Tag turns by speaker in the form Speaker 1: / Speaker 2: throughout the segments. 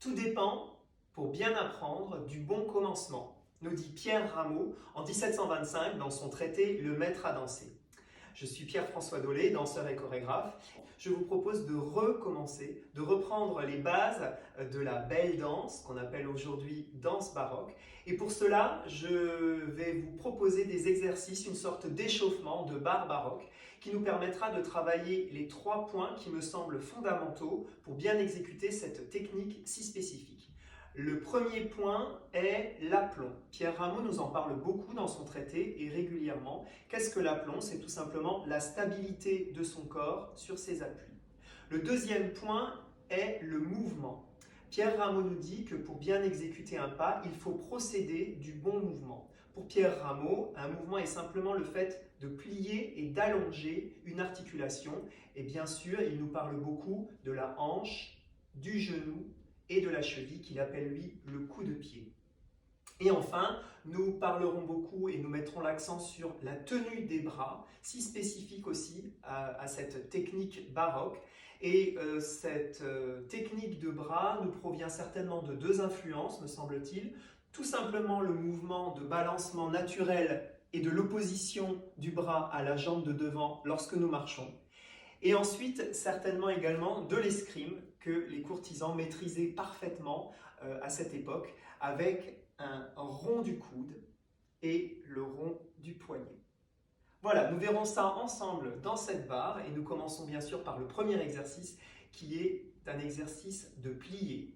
Speaker 1: Tout dépend, pour bien apprendre, du bon commencement, nous dit Pierre Rameau en 1725 dans son traité Le Maître à danser. Je suis Pierre-François Dolé, danseur et chorégraphe. Je vous propose de recommencer, de reprendre les bases de la belle danse, qu'on appelle aujourd'hui danse baroque. Et pour cela, je vais vous proposer des exercices, une sorte d'échauffement de barre baroque, qui nous permettra de travailler les 3 points qui me semblent fondamentaux pour bien exécuter cette technique si spécifique. Le premier point est l'aplomb. Pierre Rameau nous en parle beaucoup dans son traité et régulièrement. Qu'est-ce que l'aplomb? C'est tout simplement la stabilité de son corps sur ses appuis. Le deuxième point est le mouvement. Pierre Rameau nous dit que pour bien exécuter un pas, il faut procéder du bon mouvement. Pour Pierre Rameau, un mouvement est simplement le fait de plier et d'allonger une articulation. Et bien sûr, il nous parle beaucoup de la hanche, du genou et de la cheville qu'il appelle lui le coup de pied. Et enfin, nous parlerons beaucoup et nous mettrons l'accent sur la tenue des bras, si spécifique aussi à cette technique baroque. Et cette technique de bras nous provient certainement de 2 influences, me semble-t-il. Tout simplement le mouvement de balancement naturel et de l'opposition du bras à la jambe de devant lorsque nous marchons. Et ensuite, certainement également de l'escrime que les courtisans maîtrisaient parfaitement à cette époque avec un rond du coude et le rond du poignet. Voilà, nous verrons ça ensemble dans cette barre et nous commençons bien sûr par le premier exercice qui est un exercice de plié.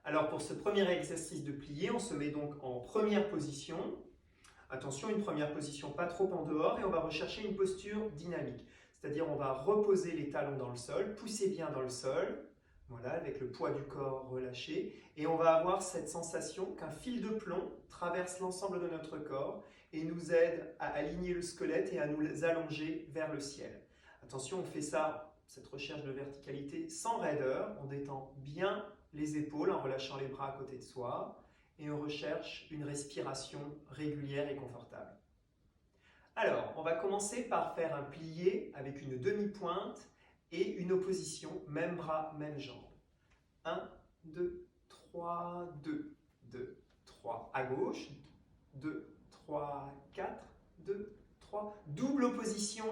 Speaker 1: Alors pour ce premier exercice de plié, on se met donc en première position. Attention, une première position pas trop en dehors et on va rechercher une posture dynamique. C'est-à-dire on va reposer les talons dans le sol, pousser bien dans le sol, voilà, avec le poids du corps relâché. Et on va avoir cette sensation qu'un fil de plomb traverse l'ensemble de notre corps et nous aide à aligner le squelette et à nous allonger vers le ciel. Attention, on fait ça, cette recherche de verticalité, sans raideur. On détend bien les épaules en relâchant les bras à côté de soi. Et on recherche une respiration régulière et confortable. Alors, on va commencer par faire un plié avec une demi-pointe et une opposition, même bras, même jambe. 1, 2, 3, 2, 2, 3, à gauche, 2, 3, 4, 2, 3, double opposition,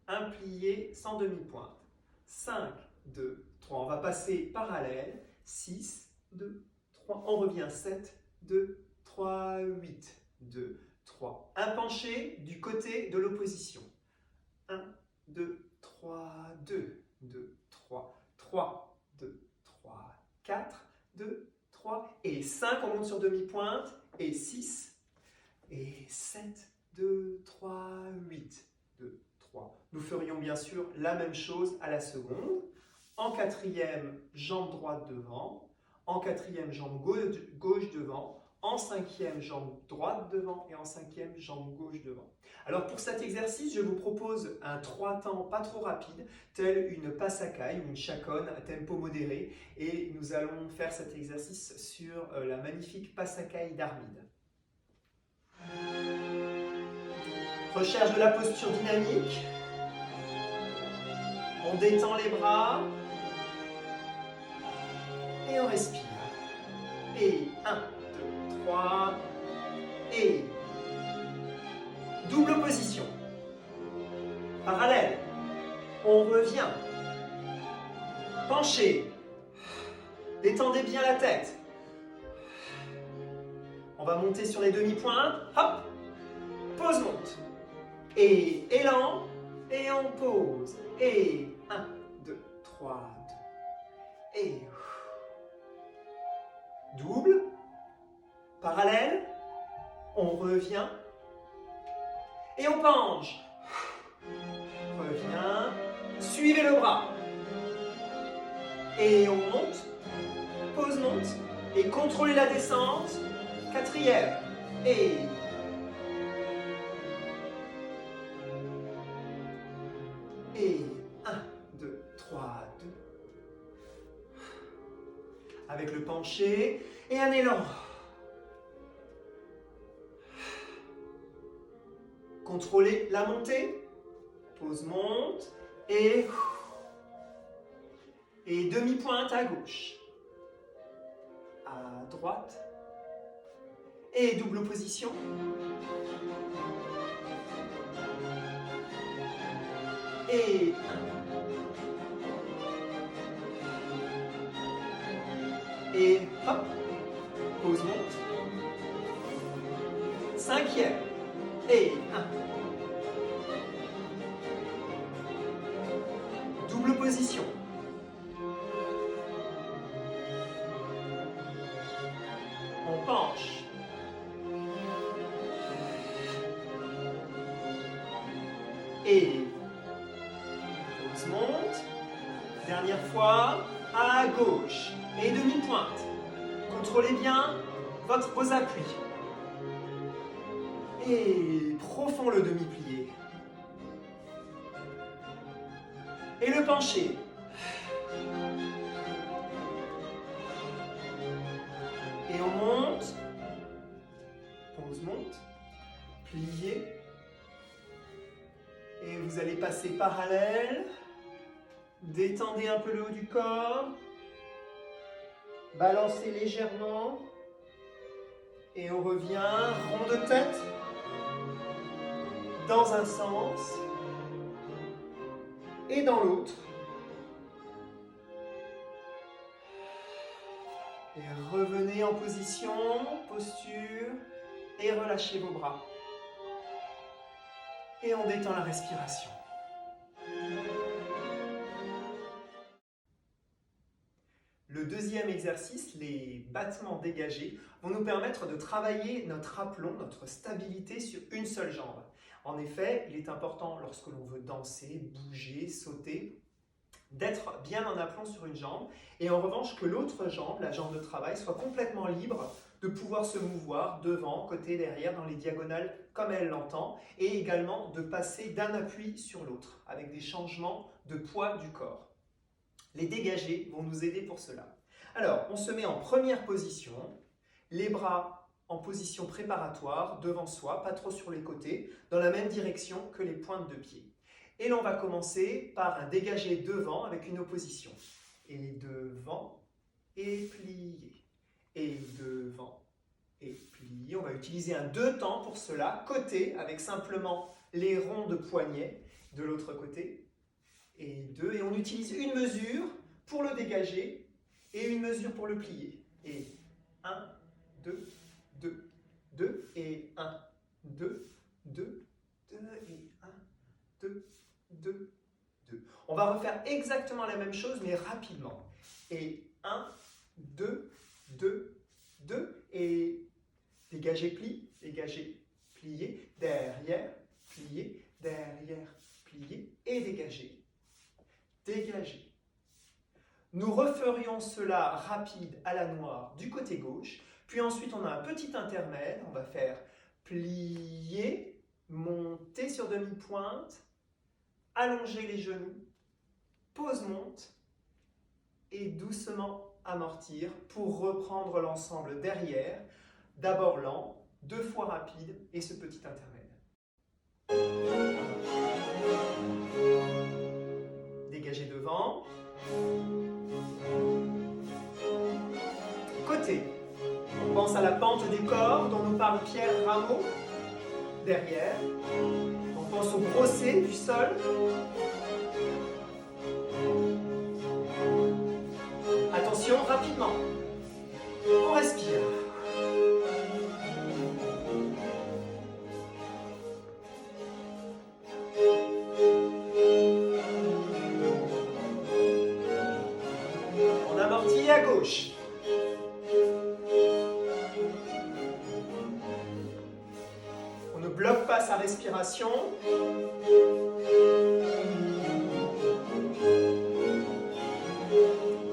Speaker 1: un plié sans demi-pointe. 5, 2, 3, on va passer parallèle, 6, 2, 3, on revient 7, 2, 3, 8, 2, 3. Un penché du côté de l'opposition. 1, 2, 3, 2, 2, 3, 3, 2, 3, 4, 2, 3, et 5, on monte sur demi-pointe, et 6, et 7, 2, 3, 8, 2, 3. Nous ferions bien sûr la même chose à la seconde. En quatrième, jambe droite devant. En quatrième, jambe gauche devant. En cinquième, jambe droite devant. Et en cinquième, jambe gauche devant. Alors pour cet exercice, je vous propose un 3 temps pas trop rapide, tel une passacaille ou une chaconne à tempo modéré. Et nous allons faire cet exercice sur la magnifique passacaille d'Armide. Recherche de la posture dynamique. On détend les bras. Et on respire. Et 1, 2, 3. Et double position. Parallèle. On revient. Penché. Détendez bien la tête. On va monter sur les demi-pointes. Hop. Pause monte. Et élan. Et on pose. Et 1, 2, 3, 2. Et double, parallèle, on revient, et on penche. Revient, suivez le bras. Et on monte, pause monte, et contrôlez la descente. Quatrième, et 1, 2, 3, 2. Avec le penché et un élan. Contrôlez la montée. Pause monte et Et demi-pointe à gauche. À droite. Et double opposition. Et 1. Et hop. Pause monte. 5e. Et 1. Double position. On penche. Et pause monte. Dernière fois, à gauche. Et demi-pointe. Contrôlez bien vos appuis. Et profond le demi-plié. Et le penché. Et on monte. Pause monte. Plié. Et vous allez passer parallèle. Détendez un peu le haut du corps. Balancez légèrement. Et on revient rond de tête. Dans un sens. Et dans l'autre. Et revenez en position, posture, et relâchez vos bras. Et on détend la respiration. Le deuxième exercice, les battements dégagés, vont nous permettre de travailler notre aplomb, notre stabilité sur une seule jambe. En effet, il est important lorsque l'on veut danser, bouger, sauter, d'être bien en aplomb sur une jambe et en revanche que l'autre jambe, la jambe de travail, soit complètement libre de pouvoir se mouvoir devant, côté, derrière, dans les diagonales comme elle l'entend et également de passer d'un appui sur l'autre avec des changements de poids du corps. Les dégagés vont nous aider pour cela. Alors, on se met en première position, les bras en position préparatoire, devant soi, pas trop sur les côtés, dans la même direction que les pointes de pied. Et l'on va commencer par un dégagé devant avec une opposition. Et devant, et plié. Et devant, et plié. On va utiliser un 2 temps pour cela, côté, avec simplement les ronds de poignet de l'autre côté. Et 2, et on utilise une mesure pour le dégager et une mesure pour le plier. Et 1, 2, 2, 2, et 1, 2, 2, 2, et 1, 2, 2, 2. On va refaire exactement la même chose, mais rapidement. Et 1, 2, 2, 2, et dégager, pli, dégager, plier, derrière, plier, derrière, plier, et dégager. Dégager. Nous referions cela rapide à la noire du côté gauche, puis ensuite on a un petit intermède, on va faire plier, monter sur demi-pointe, allonger les genoux, pause monte et doucement amortir pour reprendre l'ensemble derrière, d'abord lent, 2 fois rapide et ce petit intermède. Dégagez devant. Côté. On pense à la pente des corps dont nous parle Pierre Rameau. Derrière. On pense au brosser du sol. Attention, rapidement. On respire. On amortit à gauche. On ne bloque pas sa respiration.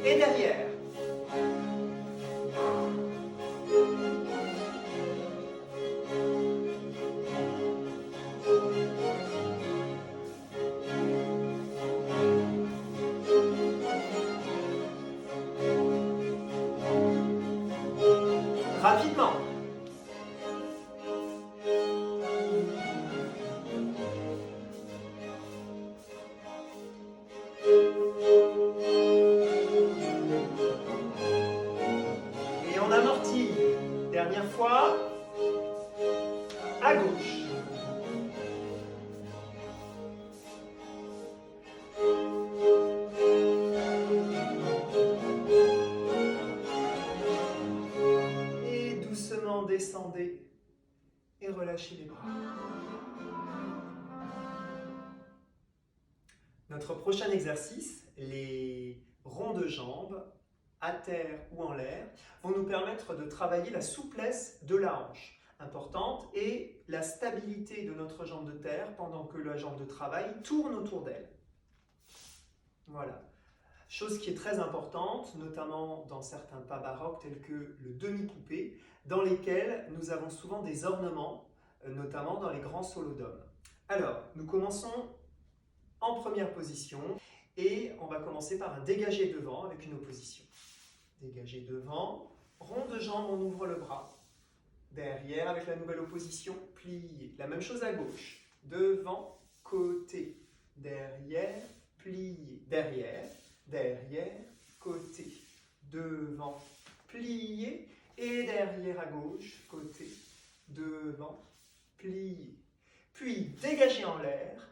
Speaker 1: Et derrière. Rapidement. à gauche. Et doucement descendez et relâchez les bras. Notre prochain exercice, les ronds de jambes, à terre ou en l'air, vont nous permettre de travailler la souplesse de la hanche, importante, et la stabilité de notre jambe de terre pendant que la jambe de travail tourne autour d'elle. Voilà. Chose qui est très importante, notamment dans certains pas baroques tels que le demi-coupé, dans lesquels nous avons souvent des ornements, notamment dans les grands solos d'hommes. Alors, nous commençons en première position et on va commencer par un dégagé devant avec une opposition. Dégagé devant, rond de jambe, on ouvre le bras. Derrière avec la nouvelle opposition, plié. La même chose à gauche. Devant, côté. Derrière, plié. Derrière, derrière, côté. Devant, plié. Et derrière à gauche, côté. Devant, plié. Puis dégagé en l'air.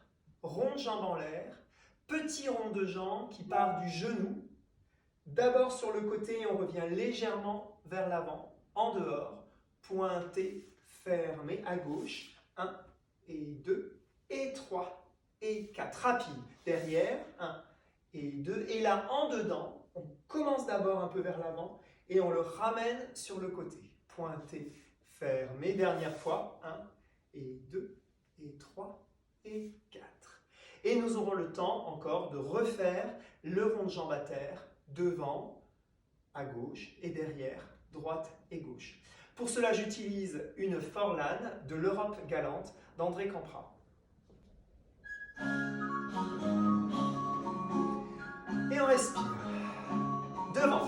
Speaker 1: Rond de jambe en l'air, petit rond de jambe qui part du genou. D'abord sur le côté et on revient légèrement vers l'avant, en dehors, pointé, fermé à gauche. 1 et 2 et 3 et 4. Rapide. Derrière, 1 et 2. Et là, en dedans, on commence d'abord un peu vers l'avant et on le ramène sur le côté. Pointé, fermé. Dernière fois, 1 et 2 et 3 et 4. Et nous aurons le temps encore de refaire le rond de jambe à terre, devant, à gauche et derrière, droite et gauche. Pour cela, j'utilise une Forlane de l'Europe galante d'André Campra. Et on respire. Devant,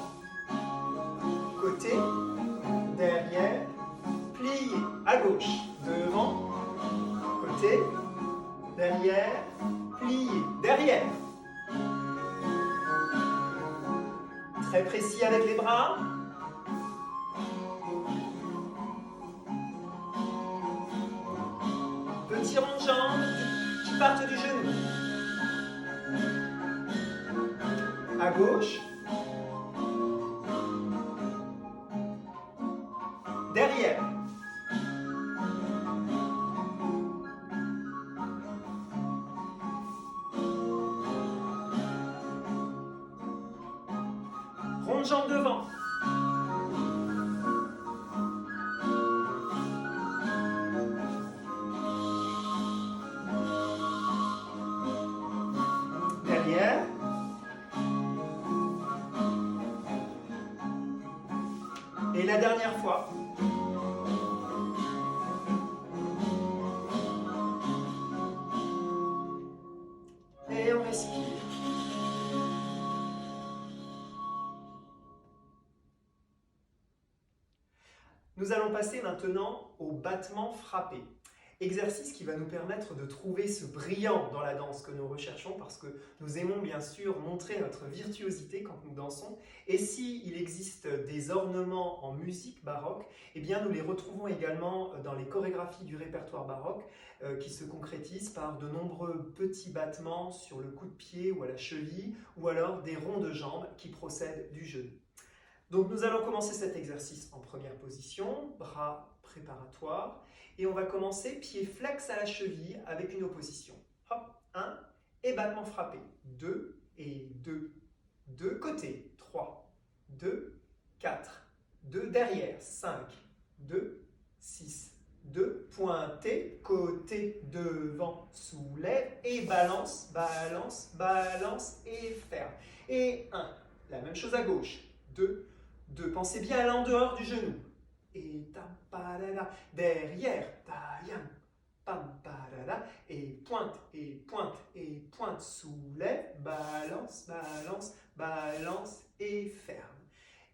Speaker 1: côté, derrière, plié, à gauche, devant, côté, derrière, plié, derrière. Très précis avec les bras. Petit rond de jambe qui partent du genou. À gauche. Derrière. Rond de jambe devant. Derrière. Et la dernière fois. Et on respire. Nous allons passer maintenant au battement frappé. Exercice qui va nous permettre de trouver ce brillant dans la danse que nous recherchons parce que nous aimons bien sûr montrer notre virtuosité quand nous dansons. Et s'il existe des ornements en musique baroque, eh bien nous les retrouvons également dans les chorégraphies du répertoire baroque qui se concrétisent par de nombreux petits battements sur le coup de pied ou à la cheville ou alors des ronds de jambes qui procèdent du genou. Donc nous allons commencer cet exercice en première position, bras préparatoires, et on va commencer pied flex à la cheville avec une opposition. Hop, 1, et battement frappé, 2 et 2, 2 côté, 3, 2, 4, 2 derrière, 5, 2, 6, 2, pointé, côté, devant, soulève, et balance, balance, balance, et ferme. Et 1, la même chose à gauche, 2, 2, pensez bien à aller en dehors du genou. Et tapalala, derrière, tayam, pam palala, et pointe, et pointe, et pointe, soulève, balance, balance, balance, et ferme.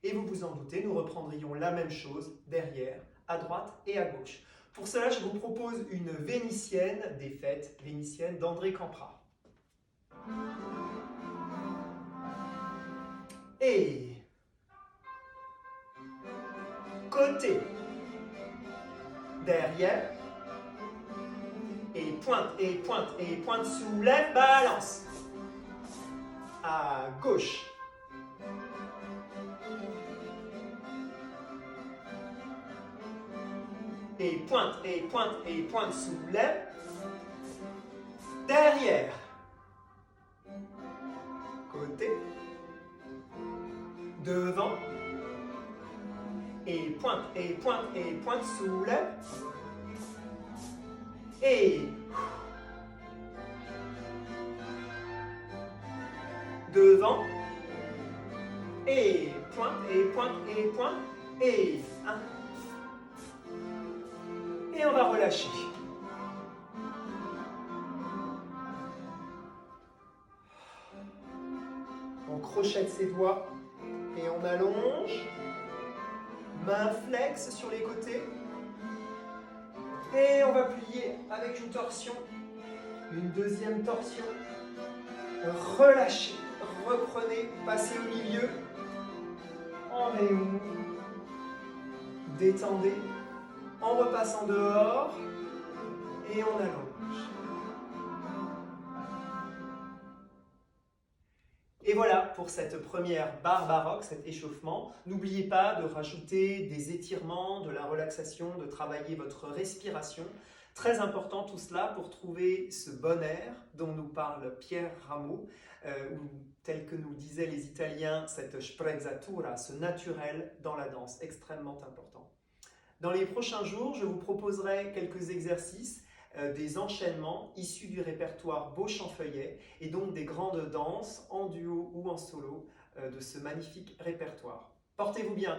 Speaker 1: Et vous vous en doutez, nous reprendrions la même chose derrière, à droite et à gauche. Pour cela, je vous propose une vénitienne des fêtes vénitiennes d'André Campra. Et côté, derrière, Et pointe, soulève, balance. À gauche. Et pointe, soulève. Derrière. Côté. Devant. Et pointe, soulève. Et devant. Et pointe. Et un. Et on va relâcher. On crochette ses doigts et on allonge. Main flex sur les côtés. Et on va plier avec une torsion. Une deuxième torsion. Relâchez. Reprenez. Passez au milieu. On réouvre. Détendez. On repasse en dehors. Et on allonge. Et voilà pour cette première barre baroque, cet échauffement. N'oubliez pas de rajouter des étirements, de la relaxation, de travailler votre respiration. Très important tout cela pour trouver ce bon air dont nous parle Pierre Rameau, ou tel que nous disaient les Italiens, cette sprezzatura, ce naturel dans la danse, extrêmement important. Dans les prochains jours, je vous proposerai quelques exercices, des enchaînements issus du répertoire Beauchamp-Feuillet et donc des grandes danses en duo ou en solo de ce magnifique répertoire. Portez-vous bien!